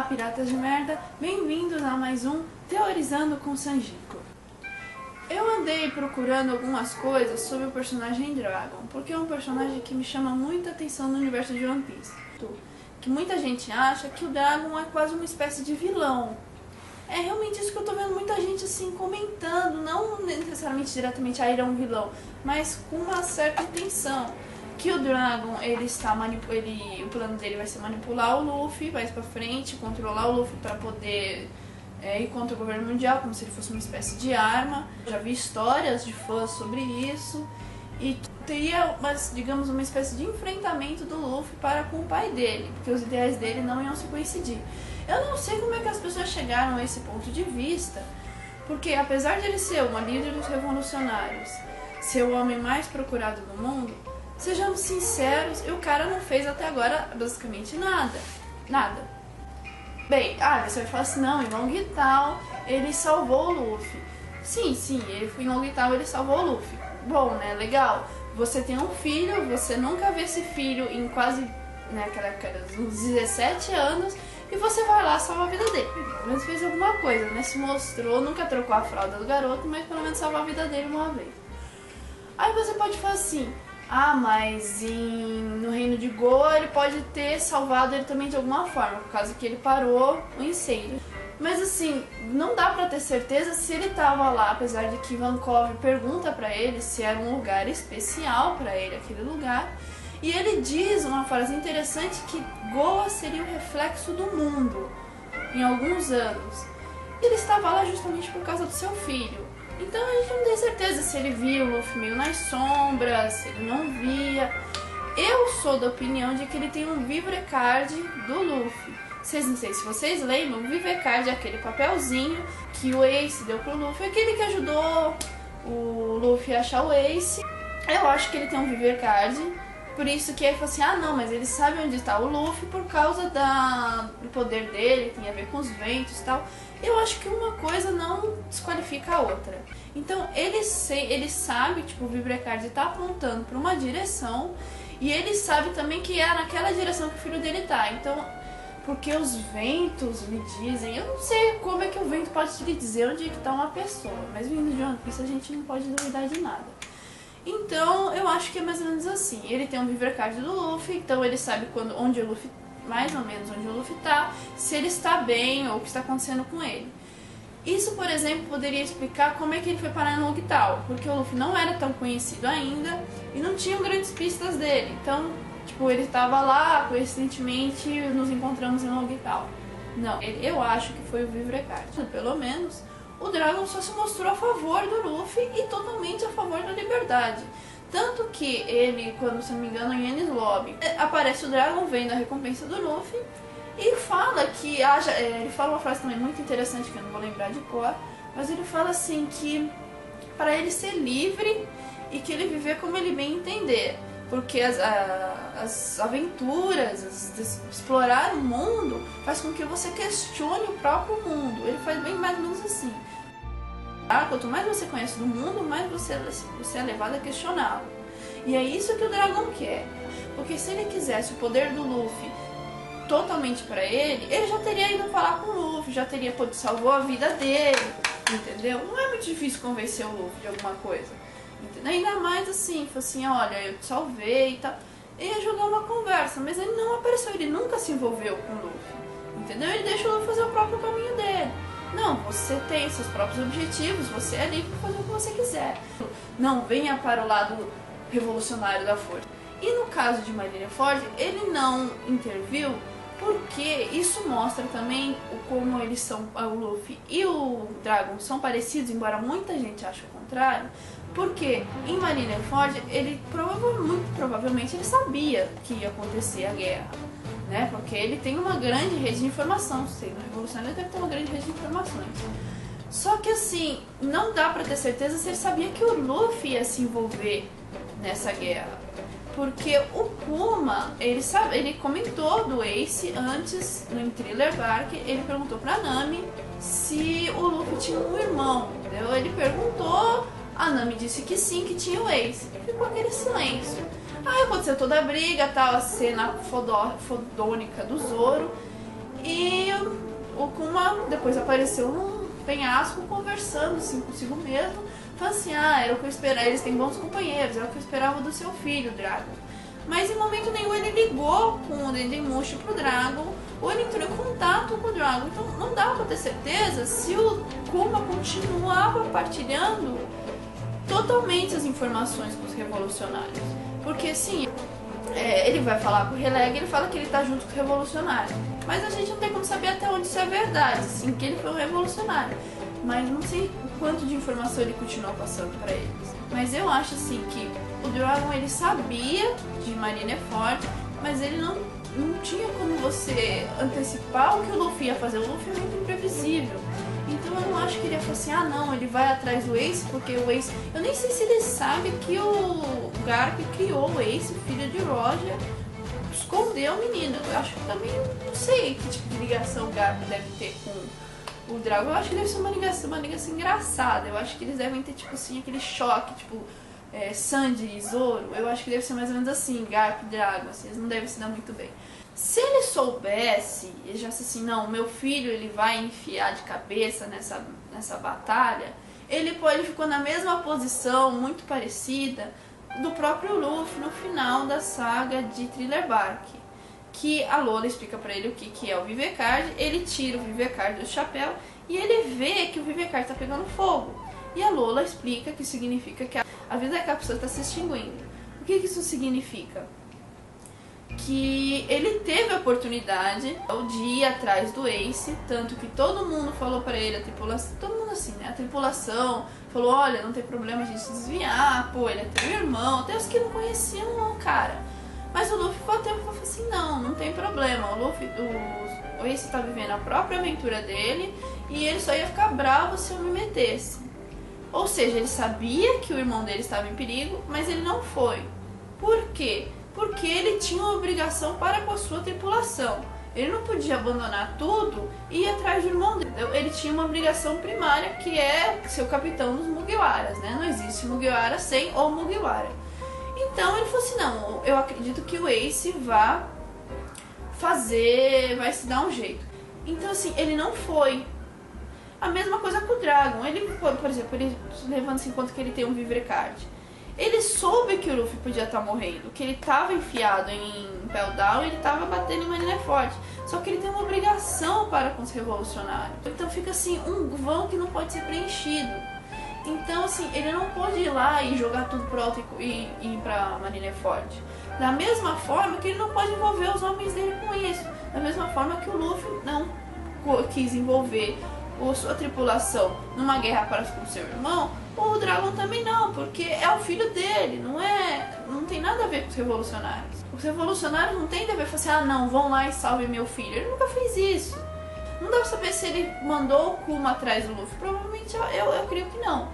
piratas de merda, bem-vindos a mais um Teorizando com Sanjiko. Eu andei procurando algumas coisas sobre o personagem Dragon, porque é um personagem que me chama muita atenção no universo de One Piece. Que muita gente acha que o Dragon é quase uma espécie de vilão. É realmente isso que eu tô vendo muita gente assim comentando, não necessariamente diretamente ele é um vilão, mas com uma certa intenção. Que o Dragon, o plano dele vai ser manipular o Luffy, vai pra frente, controlar o Luffy pra poder ir contra o governo mundial, como se ele fosse uma espécie de arma. Já vi histórias de fãs sobre isso. E teria, digamos, uma espécie de enfrentamento do Luffy para com o pai dele, porque os ideais dele não iam se coincidir. Eu não sei como é que as pessoas chegaram a esse ponto de vista, porque apesar de ele ser uma líder dos revolucionários, ser o homem mais procurado do mundo, sejamos sinceros, o cara não fez até agora basicamente nada. Nada. Bem, você vai falar assim, não, em Long Tal ele salvou o Luffy. Sim, em Long Tal ele salvou o Luffy. Bom, né, legal. Você tem um filho, você nunca vê esse filho em quase, uns 17 anos, e você vai lá salvar a vida dele. Pelo menos fez alguma coisa, né, se mostrou, nunca trocou a fralda do garoto, mas pelo menos salvou a vida dele uma vez. Aí você pode falar assim, mas no reino de Goa ele pode ter salvado ele também de alguma forma, por causa que ele parou o incêndio. Mas assim, não dá pra ter certeza se ele tava lá, apesar de que Vankov pergunta pra ele se era um lugar especial pra ele, aquele lugar. E ele diz uma frase interessante que Goa seria o reflexo do mundo em alguns anos. E ele estava lá justamente por causa do seu filho. Então a gente não tem certeza se ele via o Luffy meio nas sombras, se ele não via. Eu sou da opinião de que ele tem um Vivrecard do Luffy. Não sei se vocês lembram, o Vivrecard é aquele papelzinho que o Ace deu pro Luffy, aquele que ajudou o Luffy a achar o Ace. Eu acho que ele tem um Vivrecard, por isso que ele falou assim, não, mas ele sabe onde está o Luffy por causa do poder dele, tem a ver com os ventos e tal. Eu acho que uma coisa não desqualifica a outra. Então ele sabe, tipo, o Vivrecard tá apontando para uma direção e ele sabe também que é naquela direção que o filho dele tá. Então, porque os ventos me dizem, eu não sei como é que o vento pode te dizer onde é que tá uma pessoa, mas vindo de One Piece a gente não pode duvidar de nada. Então eu acho que é mais ou menos assim, ele tem um Vivrecard do Luffy, então ele sabe onde o Luffy, mais ou menos onde o Luffy tá, se ele está bem ou o que está acontecendo com ele. Isso, por exemplo, poderia explicar como é que ele foi parar em Long Tal, porque o Luffy não era tão conhecido ainda e não tinham grandes pistas dele, então ele estava lá, coincidentemente nos encontramos em Long Tal. Não, eu acho que foi o Vivrecard. Pelo menos o Dragon só se mostrou a favor do Luffy e totalmente a favor da liberdade. Tanto que ele, quando, se não me engano, em Enies Lobby, aparece o Dragon vendo a recompensa do Luffy e fala que ele fala uma frase também muito interessante que eu não vou lembrar de cor, mas ele fala assim que para ele ser livre e que ele viver como ele bem entender. Porque as aventuras, explorar o mundo, faz com que você questione o próprio mundo. Ele faz bem mais ou menos assim. Quanto mais você conhece do mundo, mais você é levado a questioná-lo. E é isso que o Dragon quer. Porque se ele quisesse o poder do Luffy totalmente pra ele já teria ido falar com o Luffy, já teria salvou a vida dele, entendeu? Não é muito difícil convencer o Luffy de alguma coisa. Entendeu? Ainda mais assim, falou assim, olha, eu te salvei e tal. Ele ia jogar uma conversa, mas ele não apareceu, ele nunca se envolveu com o Luffy. Entendeu? Ele deixa o Luffy fazer o próprio caminho dele. Não, você tem seus próprios objetivos, você é livre para fazer o que você quiser. Não venha para o lado revolucionário da força. E no caso de Marineford, ele não interviu porque isso mostra também como eles são, o Luffy e o Dragon são parecidos, embora muita gente ache o contrário. Porque em Marineford, ele muito provavelmente ele sabia que ia acontecer a guerra, né? Porque ele tem uma grande rede de informação, sendo revolucionário, ele deve ter uma grande rede de informações. Só que assim, não dá pra ter certeza se ele sabia que o Luffy ia se envolver nessa guerra. Porque o Kuma, ele comentou do Ace antes, no Thriller Bark, ele perguntou pra Nami se o Luffy tinha um irmão, entendeu? Ele perguntou, a Nami disse que sim, que tinha o Ace. E ficou aquele silêncio. Aí aconteceu toda a briga, tal, a cena fodônica do Zoro. E o Kuma depois apareceu num penhasco conversando assim consigo mesmo, falando assim, era o que eu esperava, eles têm bons companheiros, era o que eu esperava do seu filho, Dragon. Mas em momento nenhum ele ligou com o Dendemushi pro Dragon, ou ele entrou em contato com o Dragon. Então não dá pra ter certeza se o Kuma continuava partilhando totalmente as informações com os revolucionários. Porque sim, ele vai falar com o Releg, ele fala que ele tá junto com os revolucionários. Mas a gente não tem como saber até onde isso é verdade, assim, que ele foi um revolucionário. Mas não sei o quanto de informação ele continuou passando pra eles. Mas eu acho assim que o Dragon ele sabia de Marineford, mas ele não tinha como você antecipar o que o Luffy ia fazer. O Luffy é muito imprevisível. Então eu não acho que ele ia falar assim, não, ele vai atrás do Ace, porque o Ace... Eu nem sei se ele sabe que o Garp criou o Ace, filho de Roger, escondeu o menino. Eu acho que também não sei que tipo de ligação o Garp deve ter com o Dragon. Eu acho que deve ser uma ligação engraçada. Eu acho que eles devem ter, tipo assim, aquele choque, tipo... Sandy e Zoro, eu acho que deve ser mais ou menos assim, Garp e Dragon, assim, eles não devem se dar muito bem. Se ele soubesse, ele já disse assim, não, meu filho ele vai enfiar de cabeça nessa batalha, ele ficou na mesma posição, muito parecida, do próprio Luffy no final da saga de Thriller Bark. Que a Lola explica pra ele o que é o Vivecard, ele tira o Vivecard do chapéu e ele vê que o Vivecard tá pegando fogo. E a Lola explica que significa que a vida da cápsula está se extinguindo. O que isso significa? Que ele teve a oportunidade de ir atrás do Ace, tanto que todo mundo falou pra ele, a tripulação, todo mundo assim, né? A tripulação falou, olha, não tem problema a gente se desviar, pô, ele é teu irmão, até os que não conheciam o cara. Mas o Luffy ficou até falou assim, não tem problema, o Ace tá vivendo a própria aventura dele e ele só ia ficar bravo se eu me metesse. Ou seja, ele sabia que o irmão dele estava em perigo, mas ele não foi. Por quê? Porque ele tinha uma obrigação para com a sua tripulação. Ele não podia abandonar tudo e ir atrás do irmão dele. Ele tinha uma obrigação primária, que é ser o capitão dos Mugiwaras, né? Não existe Mugiwara sem o Mugiwara. Então ele falou assim, não, eu acredito que o Ace vai se dar um jeito. Então assim, ele não foi. A mesma coisa com o Dragon. Ele, por exemplo, ele levando-se em conta que ele tem um Vivrecard. Ele soube que o Luffy podia estar morrendo, que ele estava enfiado em Pell Down e ele estava batendo em Marineford. Só que ele tem uma obrigação para com os revolucionários. Então fica assim, um vão que não pode ser preenchido. Então assim, ele não pode ir lá e jogar tudo pro alto e ir pra Marineford. Da mesma forma que ele não pode envolver os homens dele com isso. Da mesma forma que o Luffy não quis envolver sua tripulação numa guerra para com seu irmão, o Dragon também não, porque é o filho dele, não tem nada a ver com os revolucionários. Os revolucionários não tem dever falar assim, não, vão lá e salvem meu filho. Ele nunca fez isso. Não dá pra saber se ele mandou o Kuma atrás do Luffy. Provavelmente eu creio que não.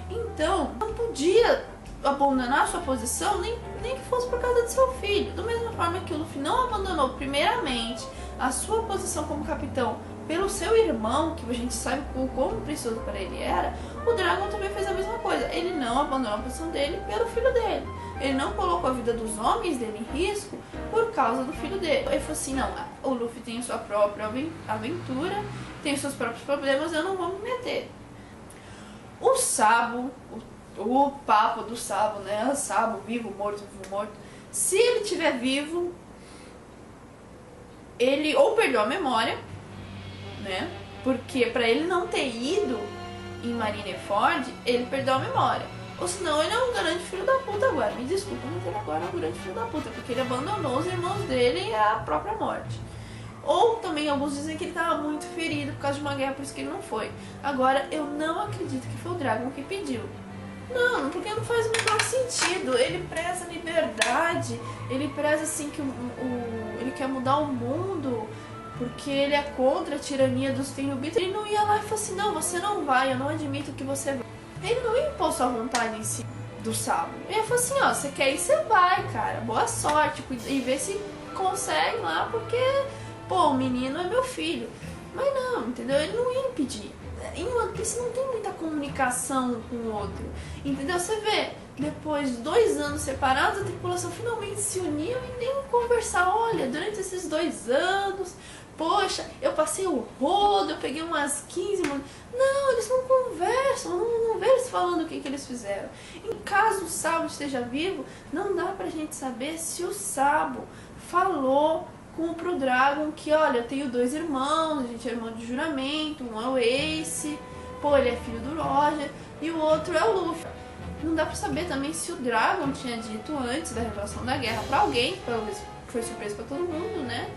Então, não podia abandonar sua posição, nem que fosse por causa de seu filho. Da mesma forma que o Luffy não abandonou primeiramente a sua posição como capitão pelo seu irmão, que a gente sabe o quão precioso para ele era, o Dragon também fez a mesma coisa. Ele não abandonou a posição dele pelo filho dele. Ele não colocou a vida dos homens dele em risco por causa do filho dele. Ele falou assim, não, o Luffy tem a sua própria aventura, tem os seus próprios problemas, eu não vou me meter. O Sabo, o papo do Sabo, né? Sabo, vivo, morto. Se ele estiver vivo, ele ou perdeu a memória, né? Porque pra ele não ter ido em Marineford, ele perdeu a memória. Ou senão ele é um grande filho da puta agora. Me desculpa, mas ele agora é um grande filho da puta, porque ele abandonou os irmãos dele e a própria morte. Ou também alguns dizem que ele estava muito ferido por causa de uma guerra, por isso que ele não foi. Agora, eu não acredito que foi o Dragon que pediu. Não, porque não faz o menor sentido. Ele preza a liberdade, ele preza assim que ele quer mudar o mundo, porque ele é contra a tirania dos Tenryubito. Ele não ia lá e falou assim, não, você não vai, eu não admito que você vai. Ele não ia impor sua vontade em si do Sabo. Ele ia falar assim, você quer ir, você vai, cara, boa sorte, e ver se consegue lá, porque, pô, o menino é meu filho. Mas não, entendeu? Ele não ia impedir. Em One Piece não tem muita comunicação com o outro, entendeu? Você vê, depois de 2 anos separados, a tripulação finalmente se uniu e nem conversar. Olha, durante esses 2 anos, poxa, eu passei o rodo, eu peguei umas 15 mulheres. Não, eles não conversam, não vê eles falando o que eles fizeram. Em caso o Sabo esteja vivo, não dá pra gente saber se o Sabo falou pro Dragon que, olha, eu tenho 2 irmãos, a gente é irmão de juramento, um é o Ace, pô, ele é filho do Roger, e o outro é o Luffy. Não dá pra saber também se o Dragon tinha dito antes da revelação da guerra pra alguém, que talvez foi surpresa pra todo mundo, né?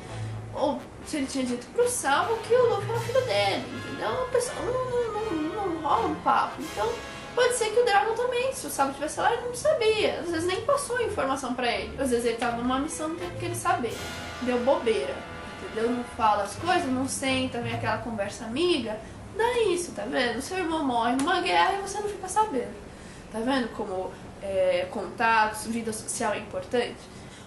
Ou se ele tinha dito pro Sabo que o Luffy era filho dele, entendeu? A pessoa não rola um papo. Então, pode ser que o Dragon também, se o Sabo tivesse lá, ele não sabia. Às vezes nem passou a informação pra ele. Às vezes ele tava numa missão, não teve que ele saber. Deu bobeira, entendeu? Não fala as coisas, não senta, vem aquela conversa amiga. Dá isso, tá vendo? Seu irmão morre numa guerra e você não fica sabendo. Tá vendo como contatos, vida social é importante?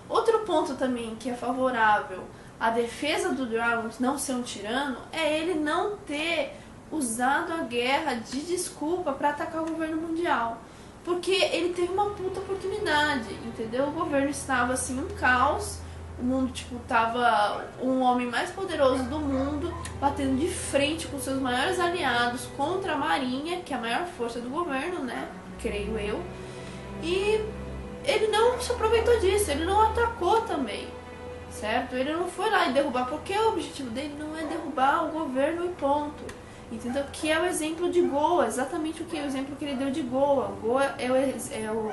Outro ponto também que é favorável à defesa do Dragon não ser um tirano é ele não ter usado a guerra de desculpa para atacar o governo mundial. Porque ele teve uma puta oportunidade, entendeu? O governo estava assim um caos, o mundo tipo tava um homem mais poderoso do mundo batendo de frente com seus maiores aliados contra a marinha, que é a maior força do governo, né? Creio eu. E ele não se aproveitou disso, ele não atacou também, certo? Ele não foi lá e derrubar, porque o objetivo dele não é derrubar o governo e ponto. Entendeu? Que é o exemplo de Goa, exatamente o exemplo que ele deu de Goa. Goa é o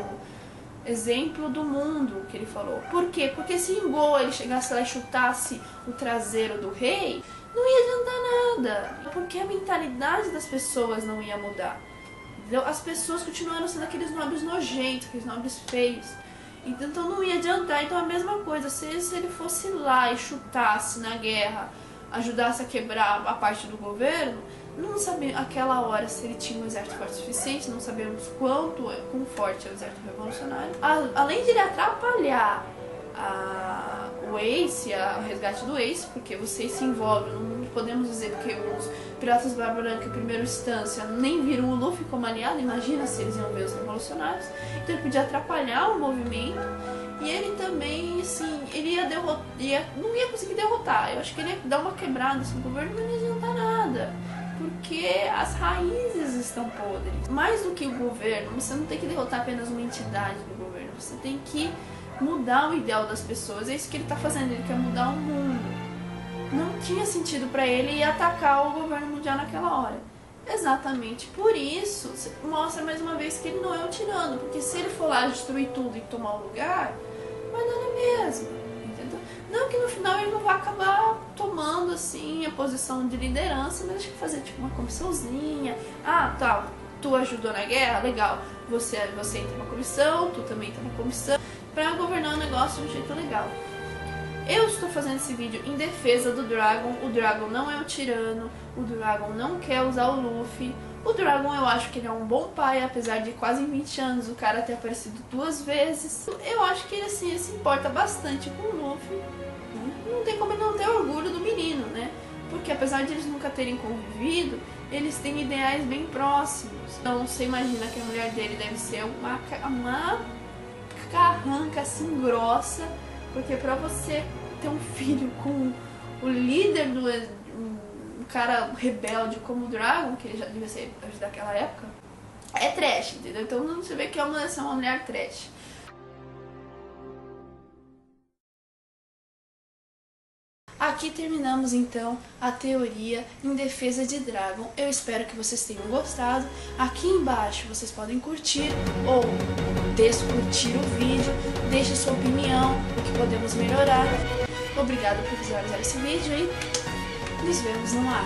exemplo do mundo que ele falou. Por quê? Porque se em Goa ele chegasse lá e chutasse o traseiro do rei, não ia adiantar nada. Porque a mentalidade das pessoas não ia mudar. Entendeu? As pessoas continuaram sendo aqueles nobres nojentos, aqueles nobres feios. Então não ia adiantar. Então a mesma coisa, se ele fosse lá e chutasse na guerra, ajudasse a quebrar a parte do governo, não sabia aquela hora se ele tinha um exército forte o suficiente, não sabemos quão forte é o exército revolucionário. Além de ele atrapalhar o Ace, o resgate do Ace, porque vocês se envolvem, não podemos dizer porque os Piratas Barba Branca em primeira instância nem viram o Luffy como aliado, imagina se eles iam ver os revolucionários. Então ele podia atrapalhar o movimento e ele também, assim, ele não ia conseguir derrotar. Eu acho que ele ia dar uma quebrada assim, no governo, mas não ia adiantar nada. Porque as raízes estão podres. Mais do que o governo, você não tem que derrotar apenas uma entidade do governo. Você tem que mudar o ideal das pessoas. É isso que ele está fazendo, ele quer mudar o mundo. Não tinha sentido para ele ir atacar o governo mundial naquela hora. Exatamente por isso, mostra mais uma vez que ele não é um tirano. Porque se ele for lá destruir tudo e tomar o lugar, vai dar na mesma. Entendeu? Não que no final ele não vai acabar tomando assim a posição de liderança, mas acho que fazer tipo uma comissãozinha. Ah, tá, tu ajudou na guerra, legal. Você entra numa comissão, tu também entra numa comissão, pra governar o negócio de um jeito legal. Eu estou fazendo esse vídeo em defesa do Dragon. O Dragon não é um tirano, o Dragon não quer usar o Luffy. O Dragon, eu acho que ele é um bom pai, apesar de quase 20 anos o cara ter aparecido 2 vezes. Eu acho que ele, assim, ele se importa bastante com o Luffy. Não tem como ele não ter orgulho do menino, né? Porque apesar de eles nunca terem convivido, eles têm ideais bem próximos. Então você imagina que a mulher dele deve ser uma carranca assim grossa, porque pra você ter um filho com o líder um cara rebelde como o Dragon, que ele já devia ser daquela época, é trash, entendeu? Então você vê que é uma mulher trash. Aqui terminamos então a teoria em defesa de Dragon. Eu espero que vocês tenham gostado. Aqui embaixo vocês podem curtir ou descurtir o vídeo. Deixe sua opinião, o que podemos melhorar. Obrigado por visualizar esse vídeo e nos vemos no ar.